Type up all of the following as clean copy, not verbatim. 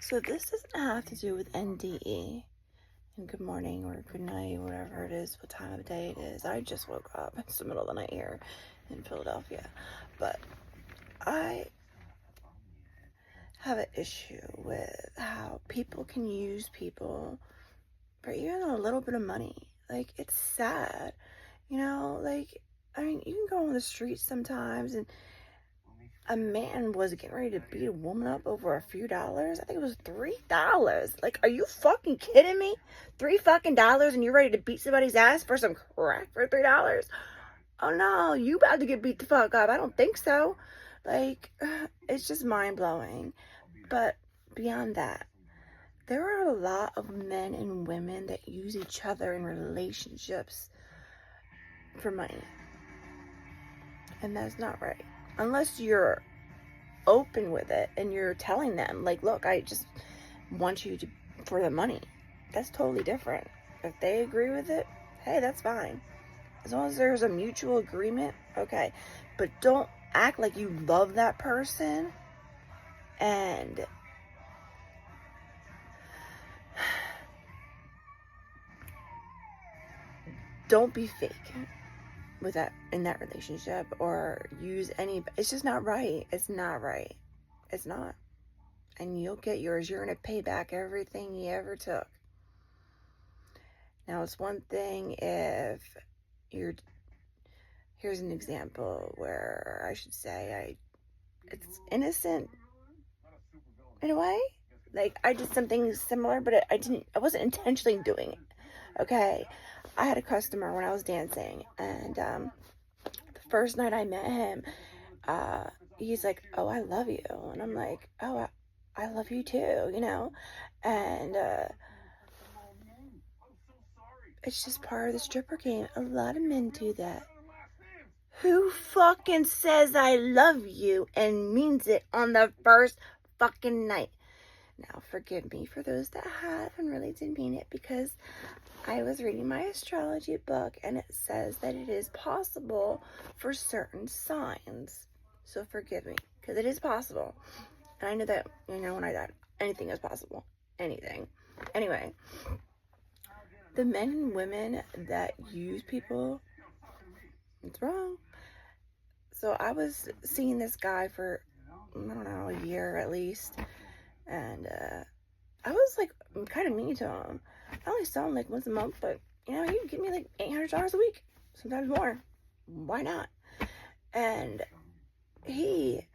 So this doesn't have to do with NDE and good morning or good night, whatever it is, what time of day it is. I just woke up. It's the middle of the night here in Philadelphia. But I have an issue with how people can use people for even a little bit of money. Like, it's sad. You know, like, I mean, you can go on the streets sometimes and a man was getting ready to beat a woman up over a few dollars. I think it was $3. Like, are you fucking kidding me? $3 and you're ready to beat somebody's ass for some crack for $3? Oh no, you about to get beat the fuck up. I don't think so. Like, it's just mind-blowing. But beyond that, there are a lot of men and women that use each other in relationships for money. And that's not right. Unless you're open with it and you're telling them, like, look, I just want you to for the money. That's totally different. If they agree with it, hey, that's fine. As long as there's a mutual agreement, okay. But don't act like you love that person and don't be fake with that in that relationship or use any. It's just not right. It's not right. It's not. And you'll get yours. You're going to pay back everything you ever took. Now, it's one thing if you're, here's an example where I should say it's innocent in a way. Like, I did something similar, but I wasn't intentionally doing it. Okay. I had a customer when I was dancing, and the first night I met him, he's like, oh, I love you. And I'm like, oh, I love you too, you know? And it's just part of the stripper game. A lot of men do that. Who fucking says I love you and means it on the first fucking night? Now, forgive me for those that have and really didn't mean it, because I was reading my astrology book and it says that it is possible for certain signs. So forgive me, because it is possible. And I know that, you know, when I died, anything is possible. Anything. Anyway, the men and women that use people, it's wrong. So I was seeing this guy for, I don't know, a year at least. And I was like kind of mean to him. I only saw him like once a month, but you know, he would give me like $800 a week, sometimes more. Why not? And he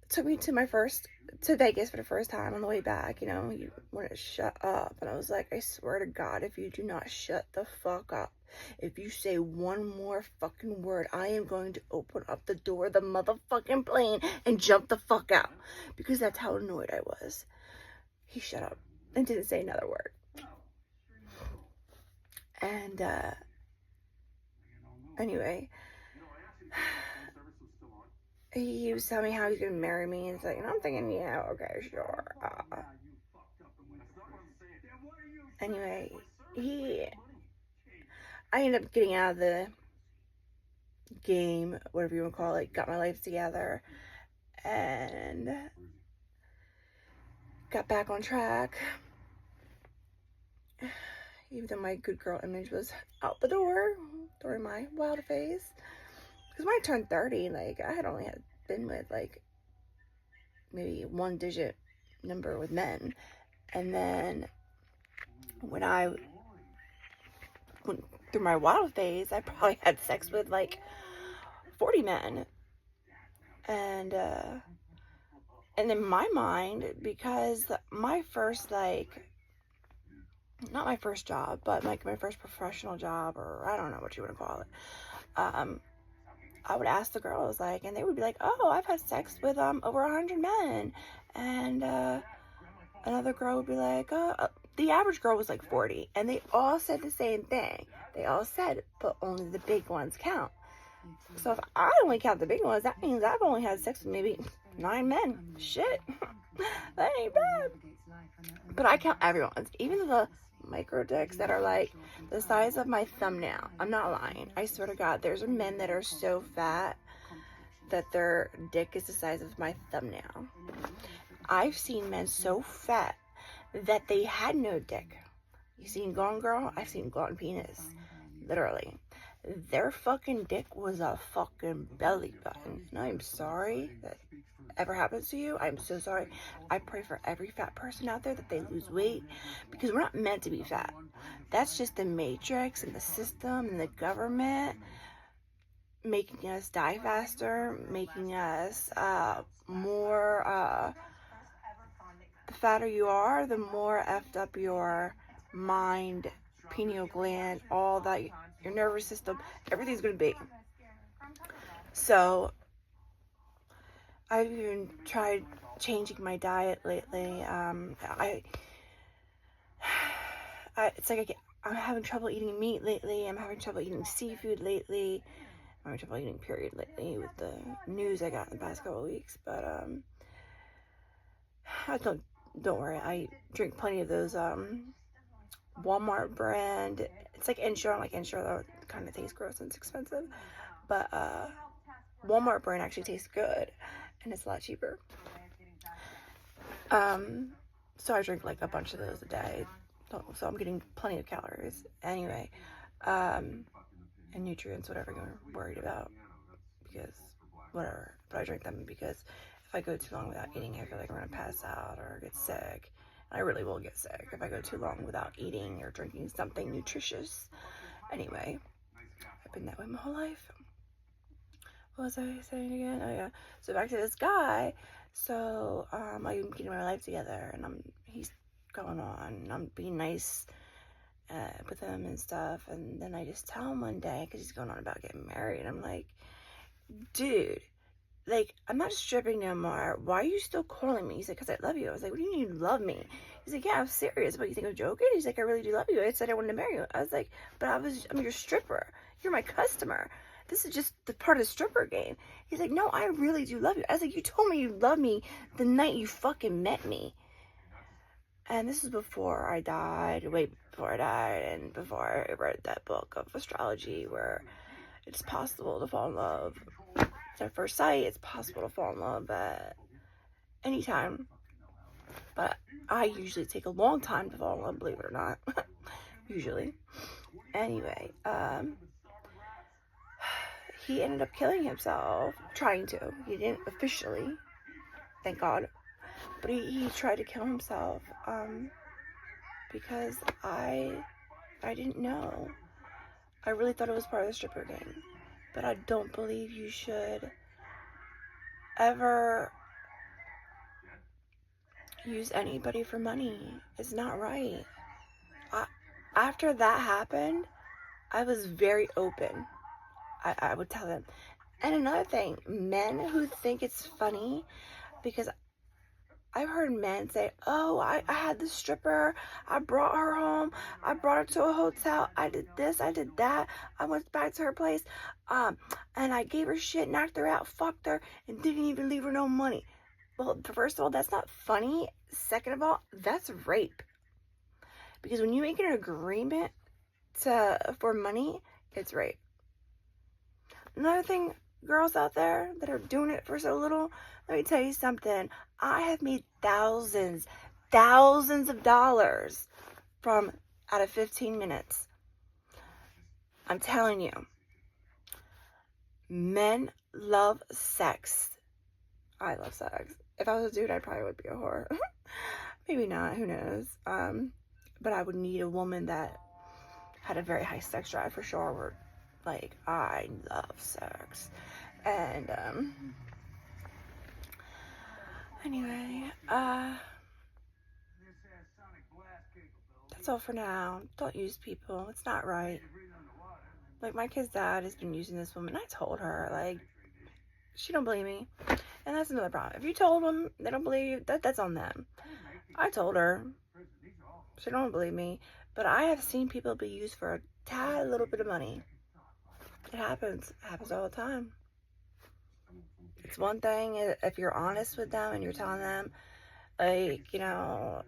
took me to Vegas for the first time on the way back. You know, he wanted to shut up, and I was like, I swear to God, if you do not shut the fuck up, if you say one more fucking word, I am going to open up the door of the motherfucking plane and jump the fuck out, because that's how annoyed I was. He shut up and didn't say another word. And anyway, he was telling me how he's gonna marry me, and it's like, and I'm thinking, yeah, okay, sure. Anyway, I ended up getting out of the game, whatever you want to call it, got my life together, and got back on track. Even though my good girl image was out the door during my wild phase. Because when I turned 30, like, I had only been with, like, maybe one digit number with men. And then when I went through my wild phase, I probably had sex with, like, 40 men. And in my mind, because my first, like, not my first job, but like my first professional job, or I don't know what you want to call it, I would ask the girls, like, and they would be like, oh, I've had sex with over 100 men. And another girl would be like, the average girl was like 40, and they all said the same thing. They all said, but only the big ones count. So if I only count the big ones, that means I've only had sex with maybe 9 men. Shit. That ain't bad. But I count everyone's, even the micro dicks that are like the size of my thumbnail. I'm not lying. I swear to God, there's men that are so fat that their dick is the size of my thumbnail. I've seen men so fat that they had no dick. You seen Gone Girl? I've seen Gone Penis. Literally. Their fucking dick was a fucking belly button. And I'm sorry that ever happens to you. I'm so sorry. I pray for every fat person out there that they lose weight, because we're not meant to be fat. That's just the matrix and the system and the government making us die faster, making us more, the fatter you are, the more effed up your mind, pineal gland, all that, your nervous system, everything's going to be. So I've even tried changing my diet lately. It's like I'm having trouble eating meat lately. I'm having trouble eating seafood lately. I'm having trouble eating period lately with the news I got in the past couple of weeks. But don't worry. I drink plenty of those Walmart brand. It's like Ensure. I don't like Ensure though. It kind of tastes gross and it's expensive. But Walmart brand actually tastes good, and it's a lot cheaper. So I drink like a bunch of those a day. So I'm getting plenty of calories anyway, and nutrients, whatever you're worried about, because whatever. But I drink them because if I go too long without eating, I feel like I'm gonna pass out or get sick. I really will get sick if I go too long without eating or drinking something nutritious. Anyway, I've been that way my whole life. What was I saying again? Oh yeah. So back to this guy. So I'm getting my life together, and he's going on. I'm being nice with him and stuff, and then I just tell him one day, because he's going on about getting married. I'm like, dude, like, I'm not stripping no more. Why are you still calling me? He's like, because I love you. I was like, what do you mean you love me? He's like, yeah, I'm serious. But you think I'm joking? He's like, I really do love you. I said I wanted to marry you. I was like, but I'm your stripper. You're my customer. This is just the part of the stripper game. He's like, no, I really do love you. I was like, you told me you loved me the night you fucking met me. And this is before I died, way before I died, and before I read that book of astrology where it's possible to fall in love at first sight. It's possible to fall in love at any time. But I usually take a long time to fall in love, believe it or not. Usually. Anyway, he ended up killing himself, trying to. He didn't officially, thank God. But he tried to kill himself because I didn't know. I really thought it was part of the stripper game. But I don't believe you should ever use anybody for money. It's not right. After that happened, I was very open. I would tell them. And another thing, men who think it's funny, because I've heard men say, oh, I had this stripper, I brought her home, I brought her to a hotel, I did this, I did that, I went back to her place, and I gave her shit, knocked her out, fucked her, and didn't even leave her no money. Well, first of all, that's not funny. Second of all, that's rape. Because when you make an agreement for money, it's rape. Another thing, girls out there that are doing it for so little, let me tell you something. I have made thousands of dollars out of 15 minutes. I'm telling you. Men love sex. I love sex. If I was a dude, I probably would be a whore. Maybe not, who knows. But I would need a woman that had a very high sex drive for sure. Where, like, I love sex. And, anyway, that's all for now. Don't use people. It's not right. Like, my kid's dad has been using this woman. I told her, like, she don't believe me. And that's another problem. If you told them they don't believe you, that's on them. I told her. She don't believe me. But I have seen people be used for a tad little bit of money. It happens. It happens all the time. It's one thing if you're honest with them and you're telling them, like, you know,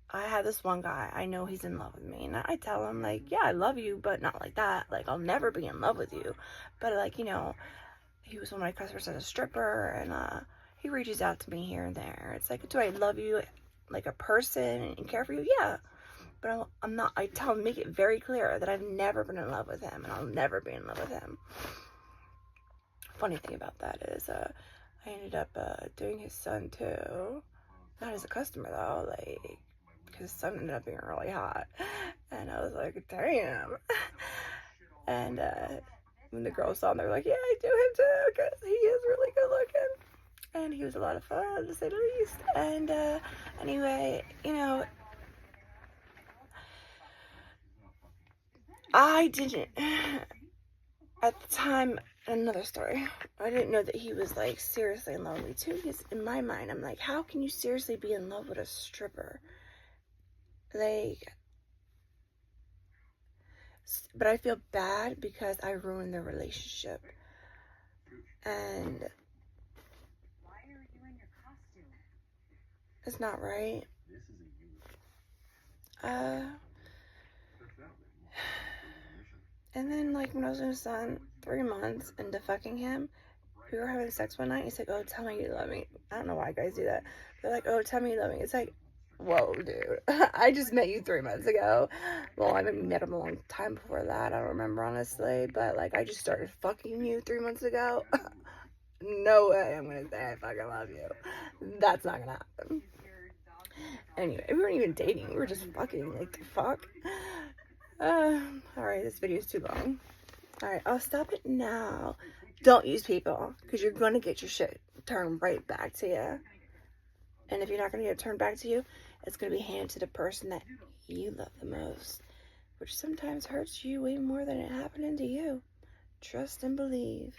I have this one guy, I know he's in love with me, and I tell him, like, yeah, I love you, but not like that. Like, I'll never be in love with you. But, like, you know, he was one of my customers as a stripper, and he reaches out to me here and there. It's like, do I love you like a person and care for you, yeah. But I'm not, I tell him, make it very clear that I've never been in love with him and I'll never be in love with him. Funny thing about that is, I ended up doing his son too. Not as a customer though, like, because his son ended up being really hot. And I was like, damn. And when the girls saw him, they were like, yeah, I do him too, because he is really good looking. And he was a lot of fun, to say the least. And anyway, you know, I didn't, at the time, another story, I didn't know that he was, like, seriously in love with me, too, because in my mind, I'm like, how can you seriously be in love with a stripper? Like, but I feel bad because I ruined the relationship. And it's not right. And then, like, when I was in his son, 3 months into fucking him, we were having sex one night. He's like, oh, tell me you love me. I don't know why guys do that. They're like, oh, tell me you love me. It's like, whoa, dude. I just met you 3 months ago. Well, I met him a long time before that. I don't remember, honestly. But, like, I just started fucking you 3 months ago. No way I'm going to say I fucking love you. That's not going to happen. Anyway, we weren't even dating. We were just fucking. Like, the fuck? Alright, this video is too long. Alright, I'll stop it now. Don't use people, because you're going to get your shit turned right back to you. And if you're not going to get it turned back to you, it's going to be handed to the person that you love the most, which sometimes hurts you way more than it happening to you. Trust and believe.